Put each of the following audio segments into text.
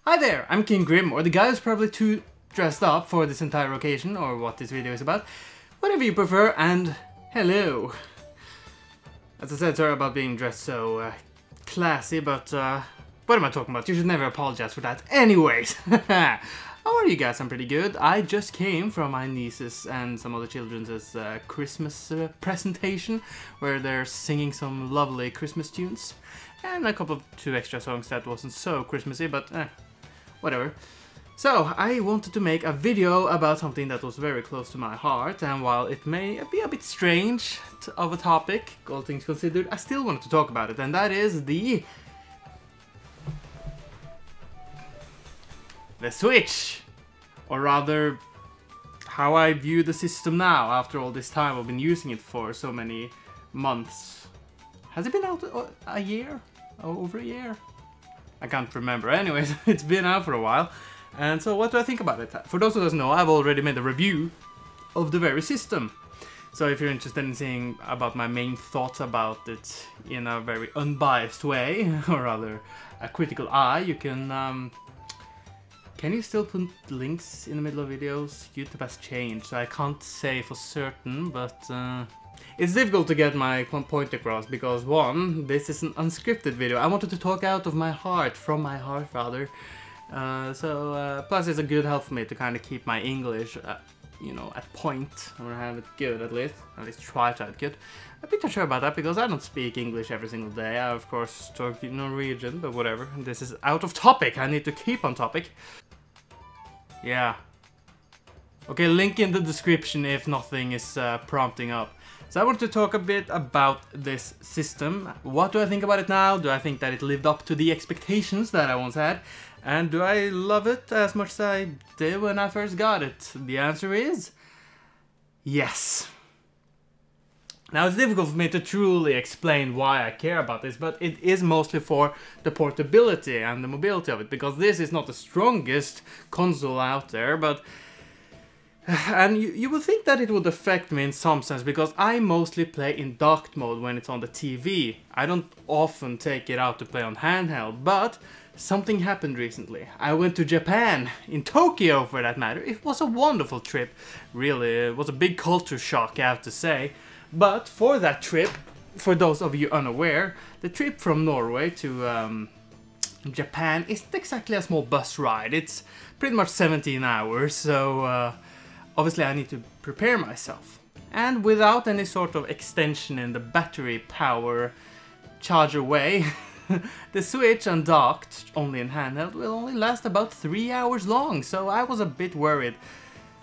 Hi there, I'm KingJGrim, or the guy who's probably too dressed up for this entire occasion, or what this video is about. Whatever you prefer, and hello. As I said, sorry about being dressed so classy, but what am I talking about? You should never apologize for that. Anyways, how are you guys? I'm pretty good. I just came from my niece's and some other children's Christmas presentation, where they're singing some lovely Christmas tunes, and a couple of two extra songs that wasn't so Christmassy, but whatever. So, I wanted to make a video about something that was very close to my heart, and while it may be a bit strange of a topic, all things considered, I still wanted to talk about it, and that is the Switch! Or rather, how I view the system now, after all this time I've been using it for so many months. Has it been out a year? Over a year? I can't remember. Anyways, it's been out for a while. And so what do I think about it? For those who don't know, I've already made a review of the very system. So if you're interested in seeing about my main thoughts about it in a very unbiased way, or rather a critical eye, you can you still put links in the middle of videos? YouTube has changed, so I can't say for certain, but it's difficult to get my point across because, one, this is an unscripted video. I wanted to talk out of my heart, from my heart rather. Plus it's a good help for me to kind of keep my English, you know, at point, or have it good at least try to have it good. I'm a bit unsure about that because I don't speak English every single day. I of course talk Norwegian, but whatever. This is out of topic. I need to keep on topic. Yeah. Okay, link in the description if nothing is prompting up. So I want to talk a bit about this system. What do I think about it now? Do I think that it lived up to the expectations that I once had? And do I love it as much as I did when I first got it? The answer is yes. Now it's difficult for me to truly explain why I care about this, but it is mostly for the portability and the mobility of it, because this is not the strongest console out there, but and you would think that it would affect me in some sense, because I mostly play in docked mode when it's on the TV. I don't often take it out to play on handheld, but something happened recently. I went to Japan, in Tokyo for that matter. It was a wonderful trip, really. It was a big culture shock, I have to say. But for that trip, for those of you unaware, the trip from Norway to Japan isn't exactly a small bus ride. It's pretty much 17 hours, so obviously I need to prepare myself. And without any sort of extension in the battery power charger way, the Switch undocked, only in handheld, will only last about 3 hours long. So I was a bit worried.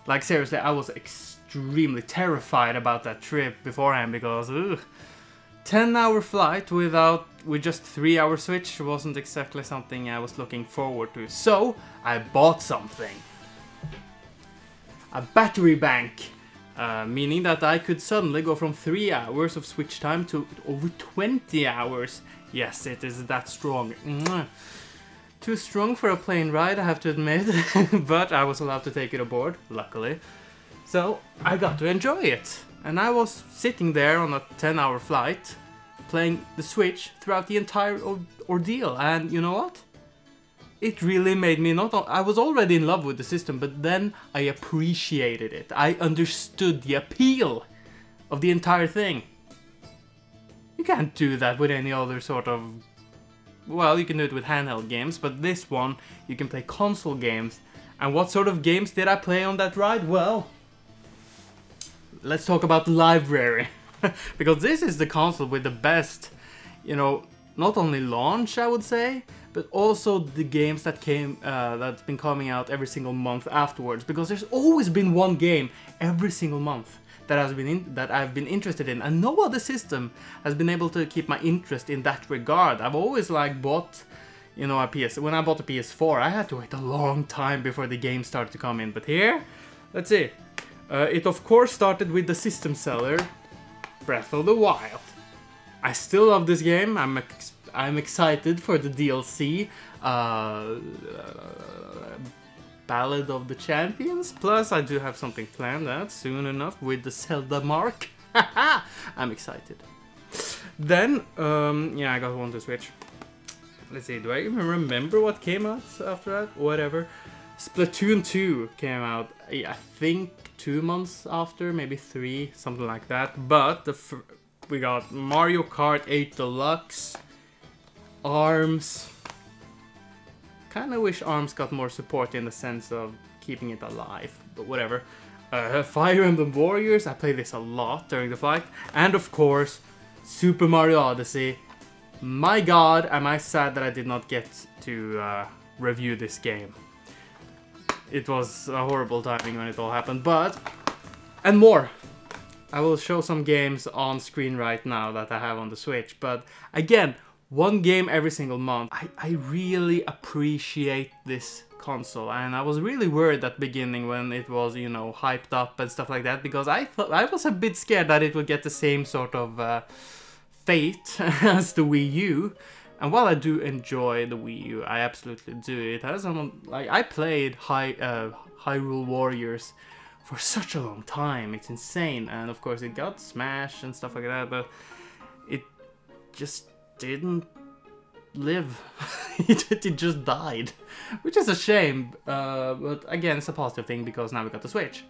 Like seriously, I was extremely terrified about that trip beforehand because 10-hour flight with just 3 hour Switch wasn't exactly something I was looking forward to. So I bought something. A battery bank, meaning that I could suddenly go from 3 hours of Switch time to over 20 hours. Yes, it is that strong. Too strong for a plane ride, I have to admit, but I was allowed to take it aboard, luckily. So I got to enjoy it, and I was sitting there on a 10-hour flight, playing the Switch throughout the entire ordeal, and you know what? It really made me I was already in love with the system, but then I appreciated it. I understood the appeal of the entire thing. You can't do that with any other sort of... Well, you can do it with handheld games, but this one, you can play console games. And what sort of games did I play on that ride? Well, let's talk about the library. Because this is the console with the best, you know, not only launch, I would say, but also the games that that's been coming out every single month afterwards. Because there's always been one game every single month that I've been interested in, and no other system has been able to keep my interest in that regard. I've always bought, you know, when I bought a PS4, I had to wait a long time before the game started to come in. But here, let's see, it of course started with the system seller, Breath of the Wild. I still love this game. I'm excited for the DLC. Ballad of the Champions. Plus, I do have something planned out soon enough with the Zelda mark. I'm excited. Then, yeah, I got one to Switch. let's see, do I even remember what came out after that? Whatever. Splatoon 2 came out, I think 2 months after, maybe 3, something like that. But we got Mario Kart 8 Deluxe, ARMS. Kinda wish ARMS got more support in the sense of keeping it alive, but whatever. Fire Emblem Warriors, I played this a lot during the flight. And of course, Super Mario Odyssey. My god, am I sad that I did not get to review this game. It was a horrible timing when it all happened, but... And more! I will show some games on screen right now that I have on the Switch, but again, one game every single month. I really appreciate this console, and I was really worried at the beginning when it was, you know, hyped up and stuff like that, because I thought I was a bit scared that it would get the same sort of fate as the Wii U. And while I do enjoy the Wii U, I absolutely do. It has some, like, I played Hyrule Warriors for such a long time. It's insane, and of course it got smashed and stuff like that, but it just didn't live. It just died, which is a shame, but again, it's a positive thing because now we got the Switch.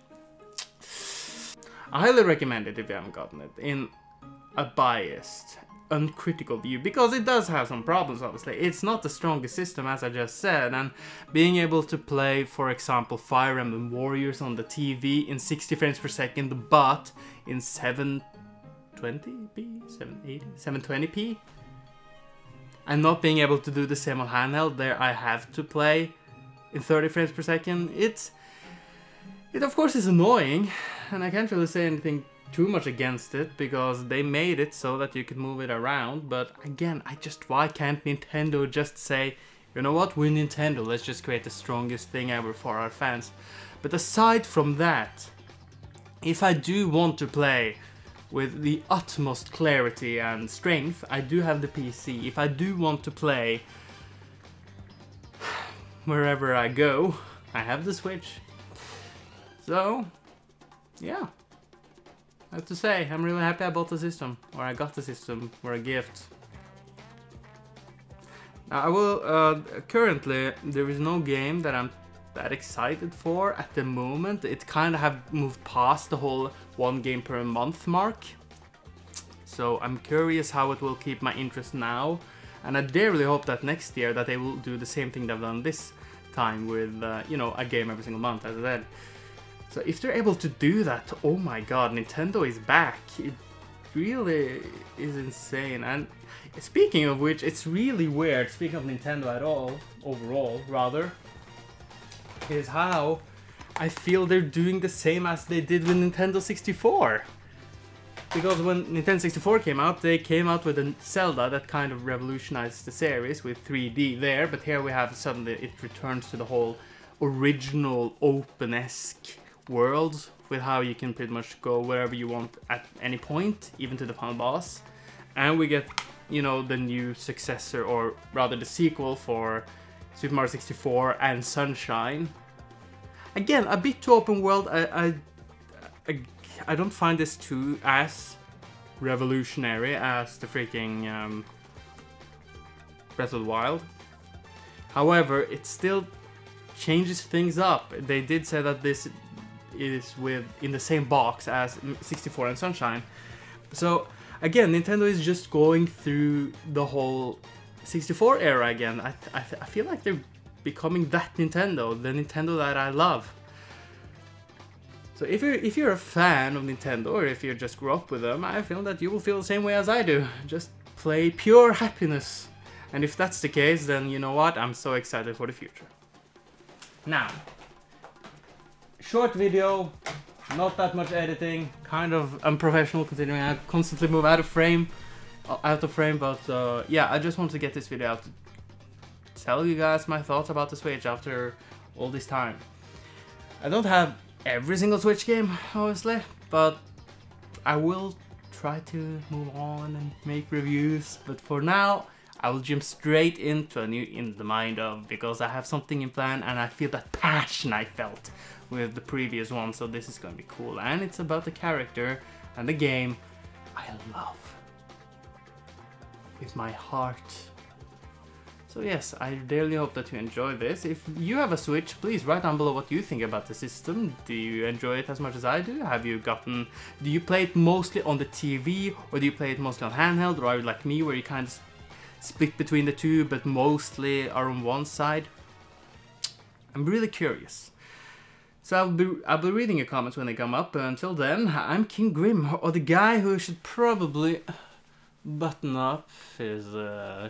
I highly recommend it if you haven't gotten it, in a biased, uncritical view, because it does have some problems. Obviously, it's not the strongest system, as I just said, and being able to play, for example, Fire Emblem Warriors on the TV in 60 frames per second, but in 720p, 780, 720p, and not being able to do the same on handheld, there I have to play in 30 frames per second. It of course is annoying, and I can't really say anything too much against it, because they made it so that you could move it around. But again, why can't Nintendo just say, you know what, we're Nintendo, let's just create the strongest thing ever for our fans. But aside from that, if I do want to play with the utmost clarity and strength, I do have the PC. If I do want to play wherever I go, I have the Switch. So, yeah. I have to say, I'm really happy I bought the system, or I got the system for a gift. Now, I will, currently, there is no game that I'm that excited for at the moment. It kind of have moved past the whole 1 game per month mark. So I'm curious how it will keep my interest now. And I dearly hope that next year that they will do the same thing they've done this time with, you know, a game every single month, as I said. So if they're able to do that, oh my god, Nintendo is back. It really is insane. And speaking of which, it's really weird, speaking of Nintendo at all, overall, rather, is how I feel they're doing the same as they did with Nintendo 64. Because when Nintendo 64 came out, they came out with a Zelda that kind of revolutionized the series with 3D there, but here we have suddenly it returns to the whole original open-esque world with how you can pretty much go wherever you want at any point, even to the final boss. And we get, you know, the new successor, or rather the sequel for Super Mario 64 and Sunshine. Again, a bit too open world. I don't find this too as revolutionary as the freaking Breath of the Wild. However, it still changes things up. They did say that this is in the same box as 64 and Sunshine. So again, Nintendo is just going through the whole 64 era again. I feel like they're becoming that Nintendo, the Nintendo that I love. So if you're a fan of Nintendo, or if you just grew up with them, I feel that you will feel the same way as I do. Just play pure happiness. And if that's the case, then you know what? I'm so excited for the future. Now, short video, not that much editing, kind of unprofessional considering I constantly move out of frame, but yeah, I just wanted to get this video out to tell you guys my thoughts about the Switch after all this time. I don't have every single Switch game, obviously, but I will try to move on and make reviews, but for now, I will jump straight into a new In the Mind of, because I have something in plan and I feel that passion I felt with the previous one, so this is gonna be cool. And it's about the character and the game I love with my heart. So yes, I dearly hope that you enjoy this. If you have a Switch, please write down below what you think about the system. Do you enjoy it as much as I do? Do you play it mostly on the TV, or do you play it mostly on handheld, or are you like me where you kind of split between the two but mostly are on one side? I'm really curious. So I'll be reading your comments when they come up, but until then, I'm KingJGrim, or the guy who should probably button up his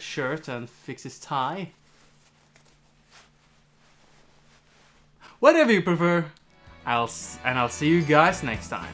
shirt and fix his tie. Whatever you prefer. I'll see you guys next time.